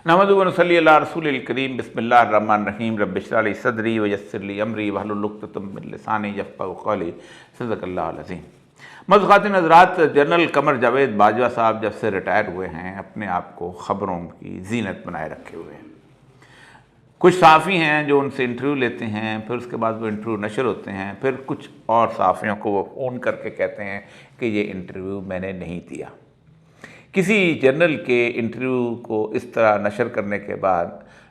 नहमदुहु व नसल्ली अला रसूलिल करीम बिस्मिल्लाहिर रहमानिर रहीम रब्बि इश्रह ली सदरी व यस्सिर ली अमरी वहलुल उक़दतम मिन लिसानी यफ़क़हू क़ौली सदक़ल्लाहुल अज़ीम। मज़ हज़रात, जनरल कमर जावेद बाजवा साहब जब से रिटायर हुए हैं अपने आप को ख़बरों की जीनत बनाए रखे हुए हैं। कुछ सहाफ़ी हैं जो उनसे इंटरव्यू लेते हैं, फिर उसके बाद वो इंटरव्यू नशर होते हैं, फिर कुछ और सहाफ़ियों को वो फ़ोन करके कहते हैं कि ये इंटरव्यू मैंने नहीं दिया। किसी जर्नल के इंटरव्यू को इस तरह नशर करने के बाद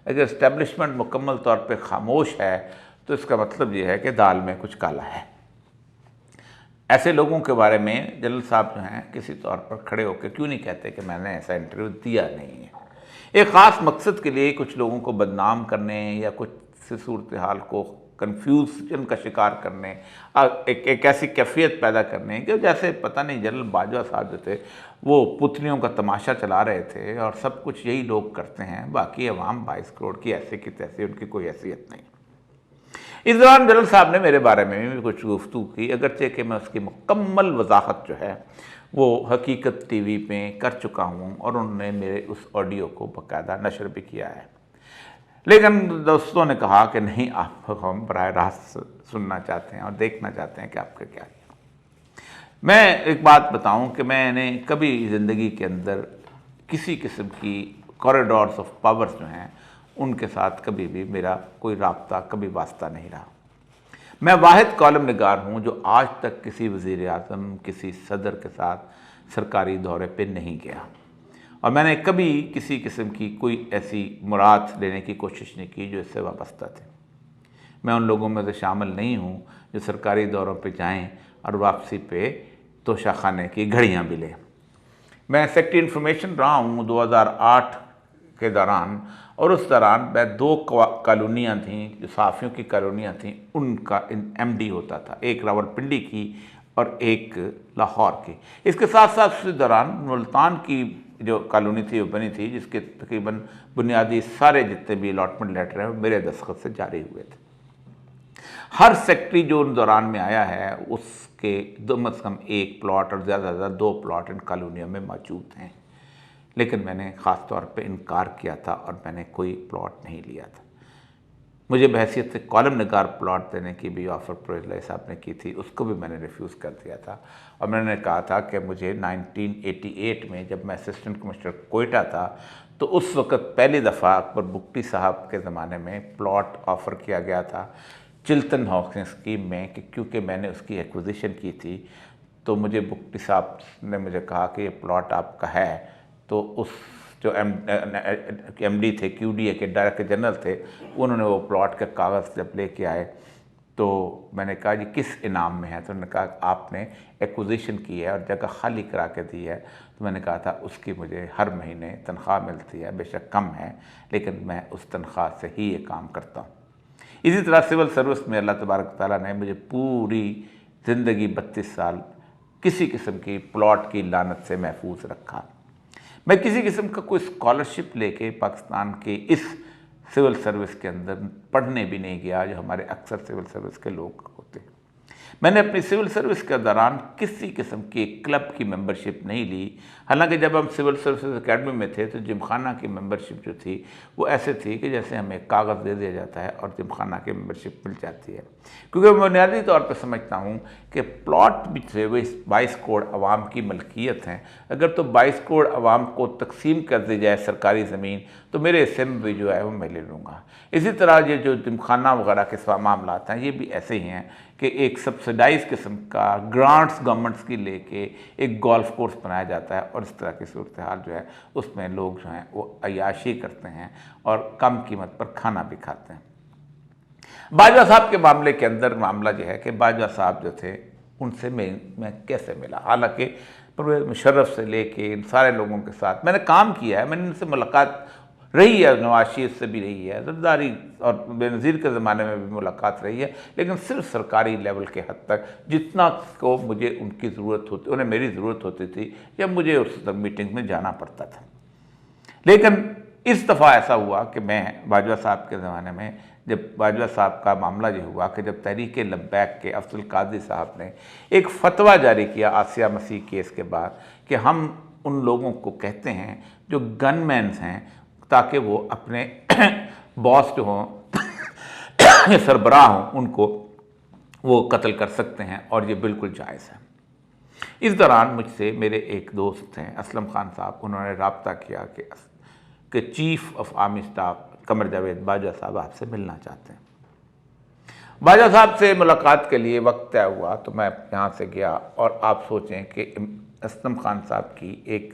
अगर इस्टेब्लिशमेंट मुकम्मल तौर पे खामोश है तो इसका मतलब ये है कि दाल में कुछ काला है। ऐसे लोगों के बारे में जनरल साहब जो हैं किसी तौर पर खड़े होकर क्यों नहीं कहते कि मैंने ऐसा इंटरव्यू दिया नहीं है। एक ख़ास मकसद के लिए कुछ लोगों को बदनाम करने या कुछ से सूरत हाल को कन्फ्यूजन का शिकार करने, एक ऐसी कैफियत पैदा करने कि जैसे पता नहीं जनरल बाजवा साहब जो थे वो पुतलियों का तमाशा चला रहे थे और सब कुछ यही लोग करते हैं, बाकी अवाम 22 करोड़ की ऐसे की तैसे, उनकी कोई हैसियत नहीं। इस दौरान जनरल साहब ने मेरे बारे में भी कुछ गुफ्तगू की, अगरचे कि मैं उसकी मुकम्मल वजाहत जो है वो हकीकत टीवी पे कर चुका हूँ और उन्होंने मेरे उस ऑडियो को बाकायदा नशर भी किया है। लेकिन दोस्तों ने कहा कि नहीं, आप हम बराह रास्त सुनना चाहते हैं और देखना चाहते हैं कि आपका क्या है। मैं एक बात बताऊं कि मैंने कभी ज़िंदगी के अंदर किसी किस्म की कॉरिडोर्स ऑफ पावर्स जो हैं उनके साथ कभी भी मेरा कोई राब्ता, कभी वास्ता नहीं रहा। मैं वाहिद कॉलम निगार हूँ जो आज तक किसी वज़ीर आज़म, किसी सदर के साथ सरकारी दौरे पे नहीं गया और मैंने कभी किसी किस्म की कोई ऐसी मुराद लेने की कोशिश नहीं की जो इससे वाबस्ता थे। मैं उन लोगों में से शामिल नहीं हूँ जो सरकारी दौरों पे जाएं और वापसी पे तोशाखाने की घड़ियाँ भी लें। मैं सेक्रेटरी इंफॉर्मेशन रहा हूँ 2008 के दौरान, और उस दौरान मैं 2 कॉलोनियाँ थीं जो सहाफ़ियों की कॉलोनियाँ थीं, उनका MD होता था, एक रावलपिंडी की और एक लाहौर की। इसके साथ साथ उस दौरान मुल्तान की जो कॉलोनी थी वो बनी थी, जिसके तकरीबन बुनियादी सारे जितने भी अलॉटमेंट लेटर हैं वो मेरे दस्तखत से जारी हुए थे। हर सेक्रेटरी जो उन दौरान में आया है उसके कम से कम 1 प्लॉट और ज़्यादा से ज़्यादा 2 प्लॉट इन कॉलोनियों में मौजूद हैं, लेकिन मैंने ख़ास तौर पे इनकार किया था और मैंने कोई प्लॉट नहीं लिया था। मुझे बहैसियत से कॉलम निगार प्लॉट देने की भी ऑफ़र प्रोजलाई साहब ने की थी, उसको भी मैंने रिफ्यूज़ कर दिया था और मैंने कहा था कि मुझे 1988 में जब मैं असिस्टेंट कमिश्नर कोयटा था तो उस वक़्त पहली दफ़ा अकबर बुगटी साहब के ज़माने में प्लॉट ऑफ़र किया गया था चिल्टन हाउसिंग स्कीम में कि क्योंकि मैंने उसकी एक्विजिशन की थी तो मुझे बुगटी साहब ने मुझे कहा कि ये प्लॉट आपका है। तो उस जो MD थे, QDA के डायरेक्टर जनरल थे, उन्होंने वो प्लॉट का कागज़ जब लेके आए तो मैंने कहा जी किस इनाम में है, तो उन्होंने कहा आपने एक्विजिशन की है और जगह खाली करा के दी है। तो मैंने कहा था उसकी मुझे हर महीने तनख्वाह मिलती है, बेशक कम है लेकिन मैं उस तनख्वाह से ही ये काम करता हूँ। इसी तरह सिविल सर्विस में अल्लाह तबारक तआला ने मुझे पूरी ज़िंदगी 32 साल किसी किस्म की प्लॉट की लानत से महफूज रखा। मैं किसी किस्म का कोई स्कॉलरशिप लेके पाकिस्तान के इस सिविल सर्विस के अंदर पढ़ने भी नहीं गया जो हमारे अक्सर सिविल सर्विस के लोग होते हैं। मैंने अपनी सिविल सर्विस के दौरान किसी किस्म की क्लब की मेंबरशिप नहीं ली। हालांकि जब हम सिविल सर्विसेज एकेडमी में थे तो जिमखाना की मेंबरशिप जो थी वो ऐसे थी कि जैसे हमें कागज़ दे दिया जाता है और जिमखाना की मेंबरशिप मिल जाती है, क्योंकि मैं बुनियादी तौर पर समझता हूँ कि प्लॉट भी थे वो 22 करोड़ आवाम की मलकियत हैं। अगर तो 22 करोड़ आवाम को तकसीम कर दी जाए सरकारी ज़मीन तो मेरे हिस्से में भी जो है वो मैं ले लूँगा। इसी तरह ये जो जिमखाना वगैरह के मामला हैं ये भी ऐसे ही हैं कि एक सब्सिडाइज किस्म का ग्रांट्स गवर्नमेंट्स की लेके एक गोल्फ कोर्स बनाया जाता है और इस तरह की सूरत हाल जो है उसमें लोग जो हैं वो अय्याशी करते हैं और कम कीमत पर खाना भी खाते हैं। बाजवा साहब के मामले के अंदर मामला जो है कि बाजवा साहब जो थे उनसे मैं कैसे मिला। हालांकि परवेज़ मुशर्रफ से लेके इन सारे लोगों के साथ मैंने काम किया है, मैंने इनसे मुलाकात रही है, नवाज शरीफ से भी रही है, जरदारी और बेनज़ीर के ज़माने में भी मुलाकात रही है, लेकिन सिर्फ सरकारी लेवल के हद तक जितना को मुझे उनकी ज़रूरत होती, उन्हें मेरी ज़रूरत होती थी या मुझे उस मीटिंग में जाना पड़ता था। लेकिन इस दफ़ा ऐसा हुआ कि मैं बाजवा साहब के ज़माने में जब बाजवा साहब का मामला ये हुआ कि जब तहरीक लब्बैक के अफजल कादरी साहब ने एक फतवा जारी किया आसिया मसीह केस के बाद कि हम उन लोगों को कहते हैं जो गनमैन्स हैं ताकि वो अपने बॉस जो हों या सरबराह हों उनको वो कत्ल कर सकते हैं, और ये बिल्कुल जायज़ है। इस दौरान मुझसे मेरे एक दोस्त हैं असलम खान साहब, उन्होंने रब्ता किया कि chief of army staff Qamar Javed Bajwa साहब आपसे मिलना चाहते हैं। बाजवा साहब से मुलाकात के लिए वक्त तय हुआ तो मैं यहाँ से गया, और आप सोचें कि असलम खान साहब की एक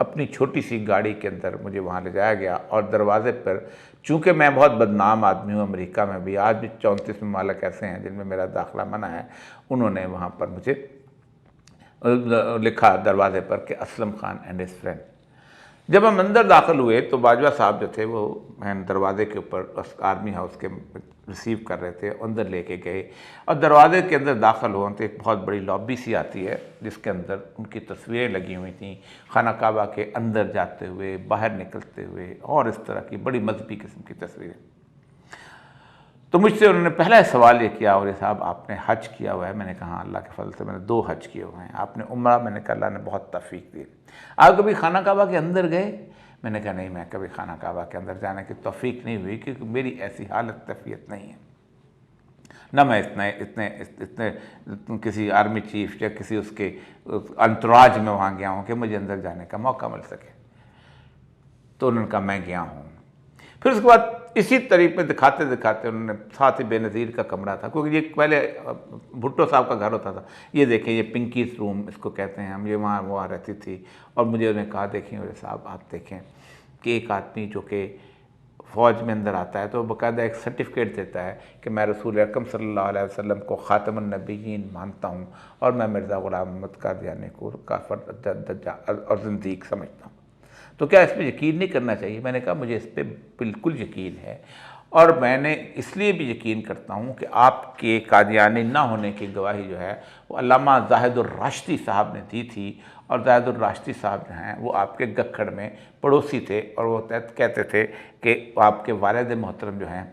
अपनी छोटी सी गाड़ी के अंदर मुझे वहाँ ले जाया गया, और दरवाज़े पर, चूँकि मैं बहुत बदनाम आदमी हूँ अमेरिका में भी, आज भी 34 ममालिक ऐसे हैं जिनमें मेरा दाखिला मना है, उन्होंने वहाँ पर मुझे लिखा दरवाजे पर कि Aslam Khan and his friend. जब हम अंदर दाखिल हुए तो बाजवा साहब जो थे वो दरवाजे के ऊपर आर्मी हाउस के रिसीव कर रहे थे, अंदर लेके गए, और दरवाजे के अंदर दाखिल हुआ तो एक बहुत बड़ी लॉबी सी आती है जिसके अंदर उनकी तस्वीरें लगी हुई थी, खाना काबा के अंदर जाते हुए, बाहर निकलते हुए, और इस तरह की बड़ी मजहबी किस्म की तस्वीरें। तो मुझसे उन्होंने पहला सवाल ये किया, और साहब आपने हज किया हुआ है? मैंने कहा अल्लाह के फजल से मैंने 2 हज किए हुए हैं। आपने उम्रा? मैंने कहा अल्लाह ने बहुत तौफीक दी। आप कभी खाना काबा के अंदर गए? मैंने कहा नहीं, मैं कभी खाना काबा के अंदर जाने की तौफीक नहीं हुई, क्योंकि मेरी ऐसी हालत तफियत नहीं है, ना मैं इतने किसी आर्मी चीफ या किसी उसके अंतराज में वहाँ गया हूँ कि मुझे अंदर जाने का मौका मिल सके। तो उन्होंने कहा मैं गया हूँ। फिर उसके बाद इसी तरीके में दिखाते दिखाते उन्होंने, साथ ही बेनज़ीर का कमरा था, क्योंकि ये पहले भुट्टो साहब का घर होता था, ये देखें ये पिंकीज़ रूम इसको कहते हैं हम, ये वहाँ रहती थी। और मुझे उन्हें कहा देखें और साहब आप देखें कि एक आदमी जो कि फ़ौज में अंदर आता है तो बाकायदा एक सर्टिफिकेट देता है कि मैं रसूल अकरम सल्लल्लाहु अलैहि वसल्लम को ख़ातमुन नबिय्यीन मानता हूँ, और मैं मिर्ज़ा ग़ुलाम अहमद कादियानी को काफ़िर और ज़िंदीक़ समझता हूँ। तो क्या इस पर यकीन नहीं करना चाहिए? मैंने कहा मुझे इस पर बिल्कुल यकीन है, और मैंने इसलिए भी यकीन करता हूँ कि आपके कादियानी ना होने की गवाही जो है वो अल्लामा ज़ाहिदुर राशिदी साहब ने दी थी, और ज़ाहिदुर राशिदी साहब जो हैं वो आपके गखड़ में पड़ोसी थे, और वो कहते थे कि आपके वालिद मोहतरम जो हैं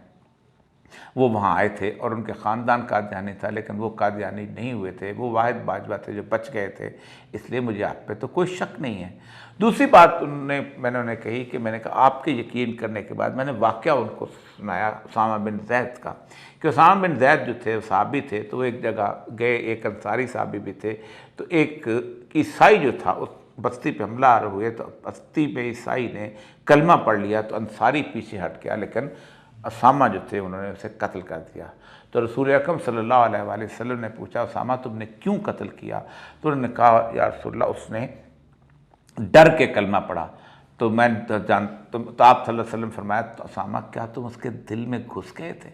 वो वहाँ आए थे, और उनके ख़ानदान कादियानी था, लेकिन वो कादियानी नहीं हुए थे, वो वाहिद बाजवा थे जो बच गए थे, इसलिए मुझे आप पे तो कोई शक नहीं है। दूसरी बात मैंने उन्हें कही कि मैंने कहा आपके यकीन करने के बाद मैंने वाक़या उनको सुनाया उसामा बिन ज़ैद का, कि उसामा बिन ज़ैद जो थे साहबी थे, तो एक जगह गए, एक अंसारी साहबी भी थे, तो एक ईसाई जो था उस बस्ती पे हमला हुए, तो बस्ती पे ईसाई ने कलमा पढ़ लिया, तो अंसारी पीछे हट गया, लेकिन उसामा जो थे उन्होंने उसे कत्ल कर दिया। तो रसूल अकरम सल्लल्लाहु अलैहि वसल्लम ने पूछा उसामा तुमने क्यों कत्ल किया? तो उन्होंने कहा या रसूलल्लाह उसने डर के कलमा पढ़ा। तो मैं तो आप सल्लल्लाहु अलैहि वसल्लम फरमाया तो उसामा क्या तुम उसके दिल में घुस गए थे?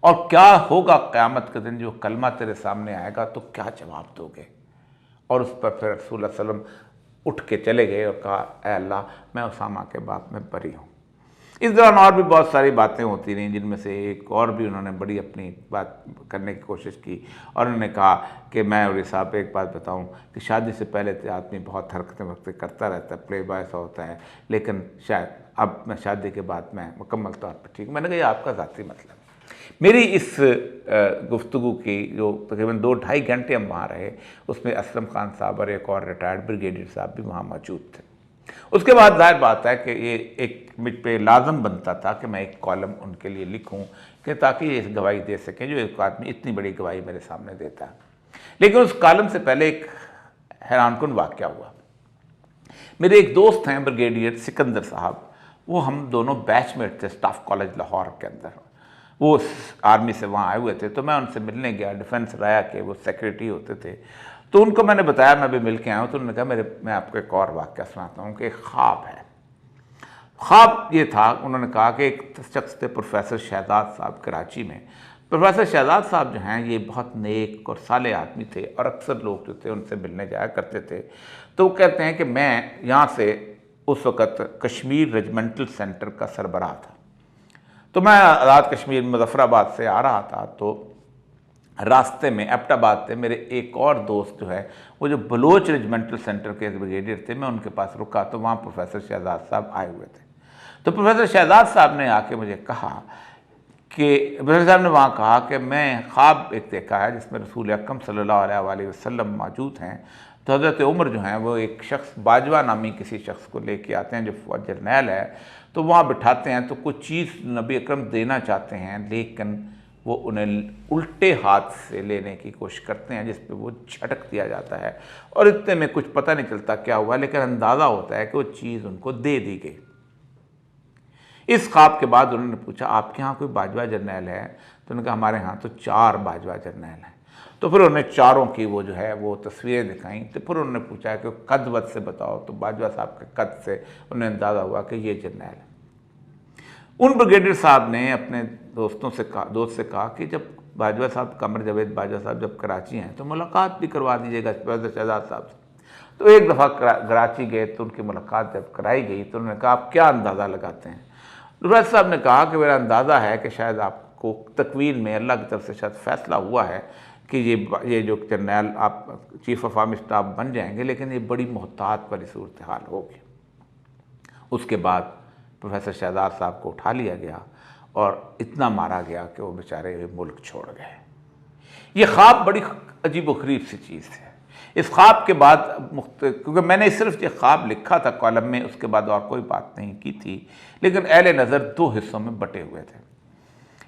और क्या होगा क़यामत के दिन जो कलमा तेरे सामने आएगा तो क्या जवाब दोगे? और उस पर फिर रसूल सल्लल्लाहु अलैहि वसल्लम उठ के चले गए और कहा ऐ अल्लाह मैं उसामा के बाप में बरी हूँ। इस दौरान और भी बहुत सारी बातें होती रहीं, जिनमें से एक और भी उन्होंने बड़ी अपनी बात करने की कोशिश की, और उन्होंने कहा कि मैं और साहब एक बात बताऊं कि शादी से पहले तो आदमी बहुत हरकतें वरकतें करता रहता है, प्ले बॉय सा होता है, लेकिन शायद अब मैं शादी के बाद मैं मुकम्मल तौर पर ठीक। मैंने कहा ये आपका ज़ाती मतलब। मेरी इस गुफ्तगू की जो तकरीबन 2-2.5 घंटे हम वहाँ रहे, उसमें असलम खान साहब और एक और रिटायर्ड ब्रिगेडियर साहब भी वहाँ मौजूद थे। उसके बाद जाहिर बात है कि ये एक मुझ पे लाजम बनता था कि मैं एक कॉलम उनके लिए लिखूं कि ताकि ये गवाही दे सकें जो एक आदमी इतनी बड़ी गवाही मेरे सामने देता है। लेकिन उस कॉलम से पहले एक हैरानकुन वाक़या हुआ। मेरे एक दोस्त हैं ब्रिगेडियर सिकंदर साहब, वो हम दोनों बैचमेट थे स्टाफ कॉलेज लाहौर के अंदर। वो आर्मी से वहाँ आए हुए थे, तो मैं उनसे मिलने गया, डिफेंस राया के वो सेक्रेटरी होते थे। तो उनको मैंने बताया मैं भी मिल के आया हूँ। तो उन्होंने कहा मैं आपको एक और वाक़या सुनाता हूँ कि एक ख्वाब है। ख्वाब ये था, उन्होंने कहा कि एक शख्स थे प्रोफेसर शहजाद साहब कराची में। प्रोफेसर शहजाद साहब जो हैं ये बहुत नेक और साले आदमी थे, और अक्सर लोग जो थे उनसे मिलने जाया करते थे। तो वो कहते हैं कि मैं यहाँ से उस वक़्त कश्मीर रेजिमेंटल सेंटर का सरबराह था। तो मैं आज़ाद कश्मीर मुज़फ़्फ़राबाद से आ रहा था, तो रास्ते में एबटाबाद से मेरे एक और दोस्त जो है वो जो बलोच रेजिमेंटल सेंटर के ब्रिगेडियर थे, मैं उनके पास रुका, तो वहाँ प्रोफेसर शहजाद साहब आए हुए थे। तो प्रोफेसर शहजाद साहब ने आके मुझे कहा کہ ابراہیم صاحب نے وہاں کہا کہ میں خواب ایک دیکھا ہے جس میں رسول اکرم صلی اللہ علیہ وآلہ وسلم موجود ہیں، تو حضرت عمر جو ہیں وہ ایک شخص باجوہ نامی کسی شخص کو لے کے آتے ہیں جو فوج جرنیل ہے، تو وہاں بٹھاتے ہیں، تو کچھ چیز نبی اکرم دینا چاہتے ہیں لیکن وہ انہیں الٹے ہاتھ سے لینے کی کوشش کرتے ہیں، جس پہ وہ جھٹک دیا جاتا ہے اور اتنے میں کچھ پتہ نہیں چلتا کیا ہوا، لیکن اندازہ ہوتا ہے کہ وہ چیز ان کو دے دی گئی۔ اس خواب کے بعد انہوں نے پوچھا آپ کے ہاں کوئی باجوہ جرنیل ہے؟ تو انہوں نے کہا ہمارے ہاں تو 4 باجوہ جرنیل ہیں۔ تو پھر انہوں نے چاروں کی وہ جو ہے وہ تصویریں دکھائیں، تو پھر انہوں نے پوچھا کہ قد ود سے بتاؤ، تو باجوہ صاحب کے قد سے انہیں اندازہ ہوا کہ یہ جرنیل ہے۔ ان بریگیڈیئر صاحب نے اپنے دوست سے کہا کہ جب باجوہ صاحب قمر جاوید باجوہ صاحب جب کراچی ہیں تو ملاقات بھی کروا دیجیے گا شہزاد صاحب سے۔ تو ایک دفعہ کراچی گئے تو ان کی ملاقات جب کرائی گئی تو انہوں نے کہا آپ کیا اندازہ لگاتے ہیں؟ روایت صاحب نے کہا کہ میرا اندازہ ہے کہ شاید آپ کو تکوین میں اللہ کی طرف سے شاید فیصلہ ہوا ہے کہ یہ جو جرنیل آپ چیف آف آرمی اسٹاف بن جائیں گے، لیکن یہ بڑی محتاط والی صورتحال ہوگی۔ اس کے بعد پروفیسر شہزاد صاحب کو اٹھا لیا گیا اور اتنا مارا گیا کہ وہ بیچارے ملک چھوڑ گئے۔ یہ خواب بڑی عجیب و غریب سی چیز ہے۔ اس خواب کے بعد کیونکہ میں نے صرف یہ خواب لکھا تھا کالم میں، اس کے بعد اور کوئی بات نہیں کی تھی، لیکن اہل نظر 2 حصوں میں بٹے ہوئے تھے۔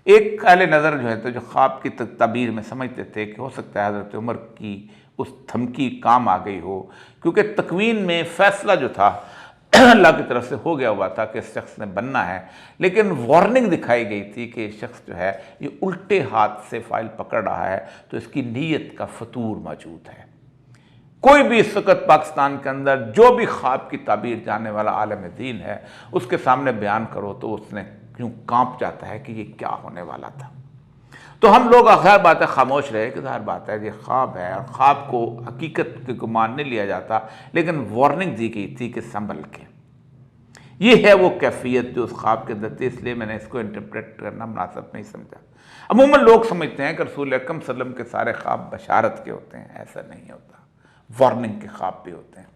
ایک اہل نظر جو ہے تو جو خواب کی تعبیر میں سمجھتے تھے کہ ہو سکتا ہے حضرت عمر کی اس دھمکی کام آ گئی ہو، کیونکہ تکوین میں فیصلہ جو تھا اللہ کی طرف سے ہو گیا ہوا تھا کہ اس شخص نے بننا ہے، لیکن وارننگ دکھائی گئی تھی کہ یہ شخص جو ہے یہ الٹے ہاتھ سے فائل پکڑ رہا ہے، تو اس کی نیت کا فطور موجود ہے۔ کوئی بھی اس وقت پاکستان کے اندر جو بھی خواب کی تعبیر جاننے والا عالم دین ہے، اس کے سامنے بیان کرو تو اس نے کیوں کانپ جاتا ہے کہ یہ کیا ہونے والا تھا۔ تو ہم لوگ ظاہر بات ہے خاموش رہے کہ ظاہر بات ہے یہ خواب ہے، اور خواب کو حقیقت کے گمان نہیں لیا جاتا، لیکن وارننگ دی گئی تھی کہ سنبھل کے۔ یہ ہے وہ کیفیت جو اس خواب کے اندر تھی، اس لیے میں نے اس کو انٹرپریٹ کرنا مناسب نہیں سمجھا۔ عموماً لوگ سمجھتے ہیں کہ رسول اکرم صلی اللہ علیہ وسلم کے سارے خواب بشارت کے ہوتے ہیں، ایسا نہیں ہوتا، وارننگ کے خواب بھی ہوتے ہیں،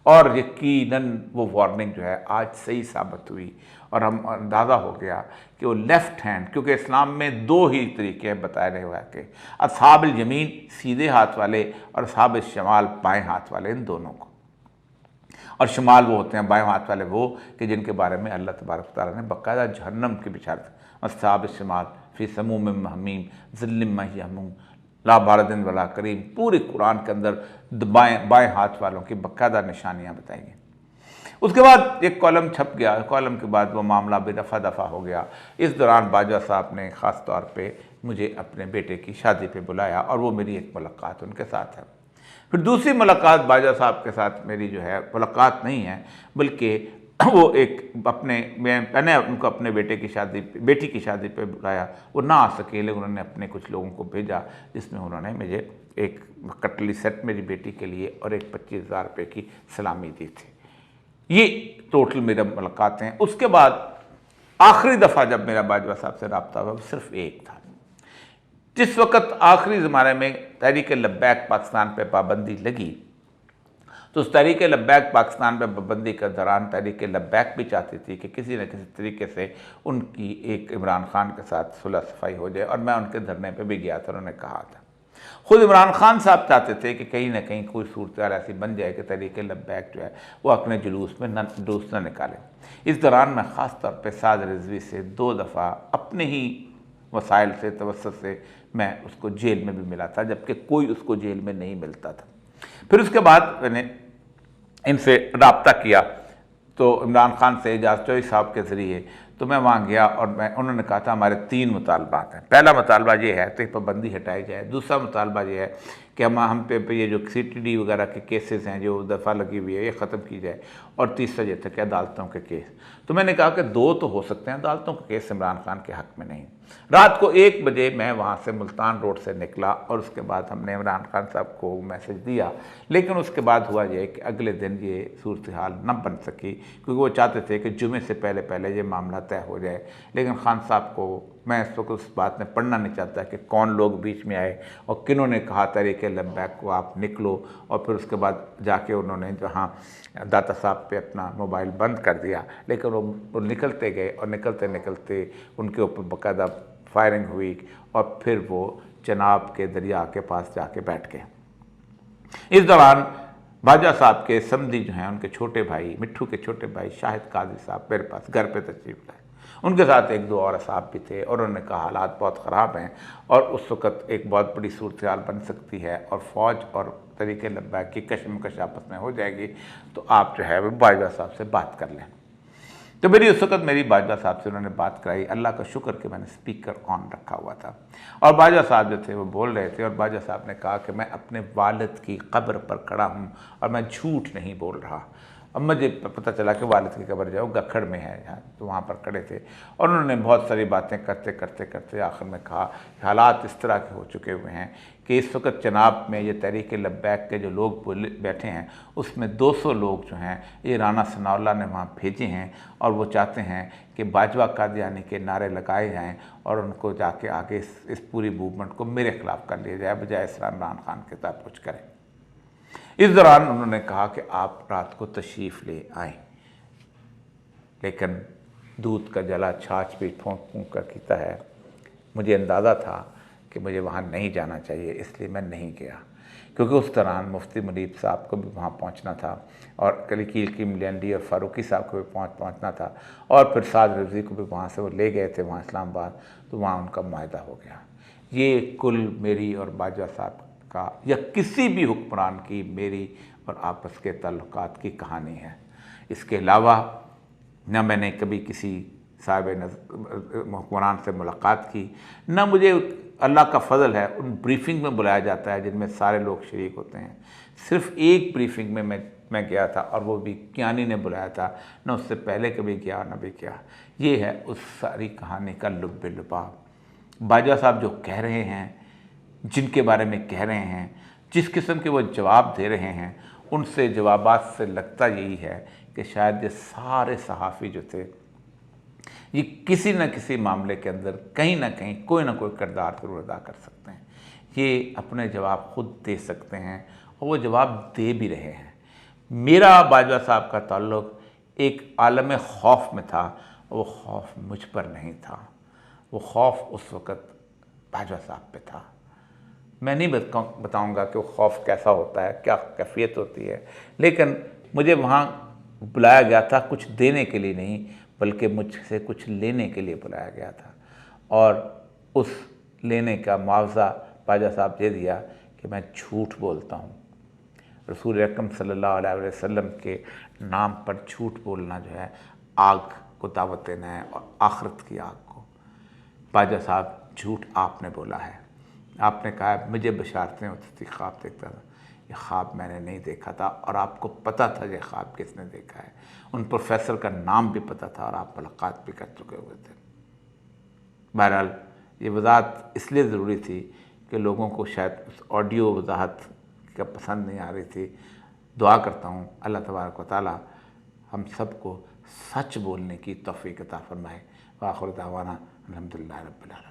اور یقیناً وہ وارننگ جو ہے آج صحیح ثابت ہوئی، اور ہم اندازہ ہو گیا کہ وہ لیفٹ ہینڈ، کیونکہ اسلام میں 2 ہی طریقے بتائے رہے ہوئے کہ اصحاب الیمین سیدھے ہاتھ والے اور اصحاب الشمال بائیں ہاتھ والے، ان دونوں کو، اور شمال وہ ہوتے ہیں بائیں ہاتھ والے وہ کہ جن کے بارے میں اللہ تبارک و تعالیٰ نے باقاعدہ جہنم کی بشارت، اصحاب الشمال فی سموم حمیم ظل مہیہمون لا بارد ولا کریم، پورے قرآن کے اندر بائیں ہاتھ والوں کی باقاعدہ نشانیاں بتائی گئیں۔ اس کے بعد ایک کالم چھپ گیا، کالم کے بعد وہ معاملہ بھی دفعہ دفعہ ہو گیا۔ اس دوران باجوہ صاحب نے خاص طور پہ مجھے اپنے بیٹے کی شادی پہ بلایا، اور وہ میری ایک ملاقات ان کے ساتھ ہے۔ پھر دوسری ملاقات باجوہ صاحب کے ساتھ میری جو ہے ملاقات نہیں ہے، بلکہ وہ ایک میں نے ان کو اپنے بیٹی کی شادی پہ بلایا، وہ نہ آ سکے، لیکن انہوں نے اپنے کچھ لوگوں کو بھیجا، جس میں انہوں نے مجھے ایک کٹلی سیٹ میری بیٹی کے لیے اور ایک 25,000 روپے کی سلامی دی تھی۔ یہ ٹوٹل میرا ملاقات ہیں۔ اس کے بعد آخری دفعہ جب میرا باجوہ صاحب سے رابطہ ہوا وہ صرف ایک تھا۔ جس وقت آخری زمانے میں تحریک لبیک پاکستان پہ پابندی لگی، تو اس تحریک لبیک پاکستان پہ پابندی کے دوران تحریک لبیک بھی چاہتی تھی کہ کسی نہ کسی طریقے سے ان کی ایک عمران خان کے ساتھ صلح صفائی ہو جائے، اور میں ان کے دھرنے پہ بھی گیا تھا، انہوں نے کہا تھا۔ خود عمران خان صاحب چاہتے تھے کہ کہیں نہ کہیں کوئی صورتحال ایسی بن جائے کہ تحریک لبیک جو ہے وہ اپنے جلوس نہ نکالے۔ اس دوران میں خاص طور پہ سعد رضوی سے 2 دفعہ اپنے ہی وسائل سے توسط سے میں اس کو جیل میں بھی ملا تھا، جبکہ کوئی اس کو جیل میں نہیں ملتا تھا۔ پھر اس کے بعد میں نے ان سے رابطہ کیا تو عمران خان سے اعجاز چوہدری صاحب کے ذریعے، تو میں وہاں گیا اور انہوں نے کہا تھا ہمارے 3 مطالبات ہیں۔ پہلا مطالبہ یہ ہے کہ پابندی ہٹائی جائے، دوسرا مطالبہ یہ ہے کہ ہم پہ یہ جو CTD وغیرہ کے کیسز ہیں جو دفعہ لگی ہوئی ہے یہ ختم کی جائے، اور تیسرا یہ تھا کہ عدالتوں کے کیس۔ تو میں نے کہا کہ 2 تو ہو سکتے ہیں، عدالتوں کے کیس عمران خان کے حق میں نہیں۔ رات کو 1 بجے میں وہاں سے ملتان روڈ سے نکلا، اور اس کے بعد ہم نے عمران خان صاحب کو میسج دیا، لیکن اس کے بعد ہوا یہ کہ اگلے دن یہ صورتحال نہ بن سکی، کیونکہ وہ چاہتے تھے کہ جمعے سے پہلے یہ معاملہ طے ہو جائے، لیکن خان صاحب کو میں اس وقت اس بات میں پڑھنا نہیں چاہتا کہ کون لوگ بیچ میں آئے اور کنہوں نے کہا تحریک لبیک کو آپ نکلو، اور پھر اس کے بعد جا کے انہوں نے جہاں داتا صاحب پہ اپنا موبائل بند کر دیا، لیکن وہ نکلتے گئے، اور نکلتے ان کے اوپر باقاعدہ फायरिंग हुई और फिर वो चनाब के दरिया के पास जाके बैठ गए। इस दौरान बाजा साहब के समधी जो हैं, उनके छोटे भाई, मिट्ठू के छोटे भाई शाहिद काजी साहब मेरे पास घर पे तशरीफ़ लाए। उनके साथ एक दो और साहब भी थे और उन्होंने कहा हालात बहुत ख़राब हैं और उस वक़्त एक बहुत बड़ी सूरत हाल बन सकती है और फ़ौज और तरीक़े लब्बैक की कशमकश आपस में हो जाएगी, तो आप जो है वो बाजवा साहब से बात कर लें। तो मेरी उस वक़्त मेरी बाजवा साहब से उन्होंने बात कराई। अल्लाह का शुक्र कि मैंने स्पीकर ऑन रखा हुआ था और बाजवा साहब जो थे वो बोल रहे थे और बाजवा साहब ने कहा कि मैं अपने वालिद की कब्र पर खड़ा हूँ और मैं झूठ नहीं बोल रहा। अब मुझे पता चला कि वालिद की कब्र जो गखड़ में है यहाँ, तो वहाँ पर खड़े थे और उन्होंने बहुत सारी बातें करते करते करते आखिर में कहा कि हालात इस तरह के हो चुके हुए हैं कि इस वक्त चनाब में ये तहरीक लब्बैक के जो लोग बैठे हैं उसमें 200 लोग जो हैं ये राना सनाउल्लाह ने वहाँ भेजे हैं और वो चाहते हैं कि बाजवा कादियानी के नारे लगाए जाएँ और उनको जाके आगे इस पूरी मूवमेंट को मेरे खिलाफ कर लिया जाए बजाय इस इमरान खान के साथ कुछ करें। इस दौरान उन्होंने कहा कि आप रात को तशरीफ़ ले आएँ, लेकिन दूध का जला छाछ भी फूंक फूंक कर पीता है। मुझे अंदाज़ा था कि मुझे वहाँ नहीं जाना चाहिए, इसलिए मैं नहीं गया, क्योंकि उस दौरान मुफ्ती मुनीब साहब को भी वहाँ पहुँचना था और कलीकील की मिलंडी और फ़ारूकी साहब को भी पहुँचना था और फिर साद रज़ी को भी वहाँ से वो ले गए थे वहाँ इस्लामाबाद, तो वहाँ उनका मुआहदा हो गया। ये कुल मेरी और बाजवा साहब का या किसी भी हुक्मरान की मेरी और आपस के ताल्लुकात की कहानी है। इसके अलावा न मैंने कभी किसी साहिब हुक्मरान से मुलाकात की, न मुझे अल्लाह का फ़ज़ल है उन ब्रीफिंग में बुलाया जाता है जिनमें सारे लोग शरीक होते हैं। सिर्फ़ एक ब्रीफिंग में मैं गया था और वो भी कियानी ने बुलाया था, न उससे पहले कभी गया न भी किया। ये है उस सारी कहानी का लुब्ब-ए-लुबाब। बाजवा साहब जो कह रहे हैं, जिनके बारे में कह रहे हैं, जिस किस्म के वो जवाब दे रहे हैं, उनसे जवाबात से लगता यही है कि शायद ये सारे सहाफ़ी जो थे ये किसी न किसी मामले के अंदर कहीं ना कहीं कोई ना कोई किरदार ज़रूर अदा कर सकते हैं। ये अपने जवाब खुद दे सकते हैं और वो जवाब दे भी रहे हैं। मेरा बाजवा साहब का ताल्लुक़ एक आलम खौफ में था, वो खौफ मुझ पर नहीं था, वो खौफ उस वक़्त बाजवा साहब पे था। मैं नहीं बताऊंगा कि वो खौफ कैसा होता है, क्या कैफियत होती है, लेकिन मुझे वहाँ बुलाया गया था कुछ देने के लिए नहीं, बल्कि मुझसे कुछ लेने के लिए बुलाया गया था और उस लेने का मुआवजा बाजवा साहब दे दिया कि मैं झूठ बोलता हूँ। रसूल अकरम सल्लल्लाहु अलैहि वसल्लम के नाम पर झूठ बोलना जो है आग को दावत देना है और आखिरत की आग को। बाजवा साहब झूठ आपने बोला है, आपने कहा मुझे बशारतें होती थी, ख्वाब देखता था, ये ख्वाब मैंने नहीं देखा था और आपको पता था ये ख्वाब किसने देखा है। उन प्रोफेसर का नाम भी पता था और आप मुलाकात भी कर चुके हुए थे। बहरहाल ये वजाहत इसलिए ज़रूरी थी कि लोगों को शायद उस ऑडियो वजाहत का पसंद नहीं आ रही थी। दुआ करता हूँ अल्लाह तबारक व तआला हम सबको सच बोलने की तौफीक अता फरमाए। व आखिर दावाना अल्हम्दुलिल्लाहि रब्बिल आलमीन।